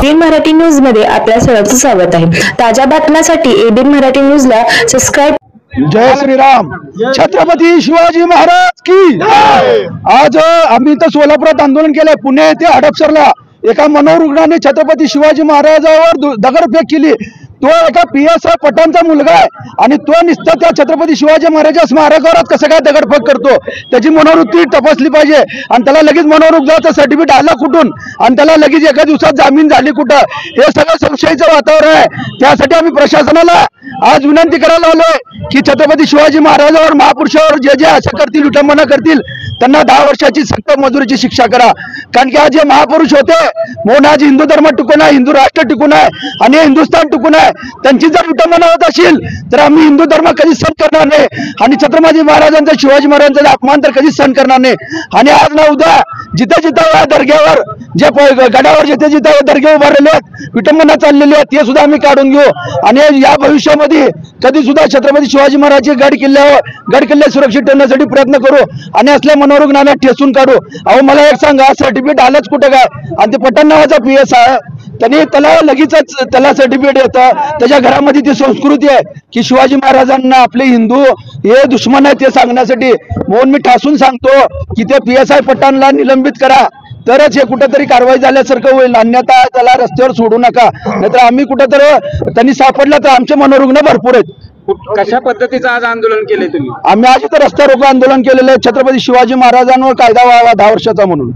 ABN Marathi news मध्ये आपल्या सर्वांचं स्वागत आहे। ताज्या बातम्यांसाठी एबीएन मराठी न्यूजला सबस्क्राइब। जय श्रीराम। छत्रपती शिवाजी महाराज की आज आम्ही तर सोलापुरात आंदोलन केलंय। पुणे येथे हडपसरला एका मनोरुग्णाने छत्रपती शिवाजी महाराजांवर दगडफेक केली। तो एका पीएसआय पठाणचा मुलगा आहे आणि तो नुसता त्या छत्रपती शिवाजी महाराज स्मारकावर कसं काय दगडफेक करतो, त्याची मनोवृत्ती तपासली पाहिजे आणि त्याला लगेच मनोरुग्णाचं सर्टिफिकेट आलं कुठून आणि त्याला लगेच एका दिवसात जामीन झाली कुठं, हे सगळं संशयाचं वातावरण आहे। त्यासाठी आम्ही प्रशासनाला आज विनंती करायला आलोय की छत्रपती शिवाजी महाराजांवर महापुरुषावर जे जे असं करतील, विटंबना करतील, त्यांना 10 वर्षाची सक्त मजुरीची शिक्षा करा। कारण की आज जे महापुरुष होते म्हणून आज हिंदू धर्म टिकून आहे, हिंदू राष्ट्र टिकून आहे आणि हिंदुस्थान टिकून आहे। त्यांची जर विटंबना होत असेल तर आम्ही हिंदू धर्म कधीच सहन करणार नाही आणि छत्रपती महाराजांचा शिवाजी महाराजांचा अपमान तर कधीच सहन करणार नाही। आणि आज ना उद्या जिथे जिथे दर्ग्यावर जे गडावर जिथे जिथे दर्गे उभारलेले आहेत, विटंबना चाललेली आहे, ते सुद्धा आम्ही काढून घेऊ आणि या भविष्यामध्ये कधी सुद्धा छत्रपती शिवाजी महाराजचे गड किल्ले सुरक्षित ठेवण्यासाठी प्रयत्न करू आणि असल्या मनोरुग्णांना ठेचून काढू। अहो मला एक सांगा, सर्टिफिकेट आलंच कुठं काय? आणि ते पठाण नावाचा पीएस आहे, त्यांनी त्याला लगेचच त्याला सर्टिफिकेट येतं। त्याच्या घरामध्ये ती संस्कृती आहे की शिवाजी महाराजांना आपले हिंदू हे दुश्मन आहे ते सांगण्यासाठी। म्हणून मी ठासून सांगतो की ते पीएसआय पठाणला निलंबित करा, तरच हे कुठेतरी कारवाई झाल्यासारखं होईल, अन्यथा त्याला रस्त्यावर सोडू नका। नाहीतर आम्ही कुठेतरी त्यांनी सापडला तर आमचे मनोरुग्ण भरपूर आहेत। कशा पद्धतीचं आज आंदोलन केले तुम्ही? आम्ही आज इथं रस्ता रोको आंदोलन केलेलं आहे, छत्रपती शिवाजी महाराजांवर कायदा व्हावा 10 वर्षाचा म्हणून।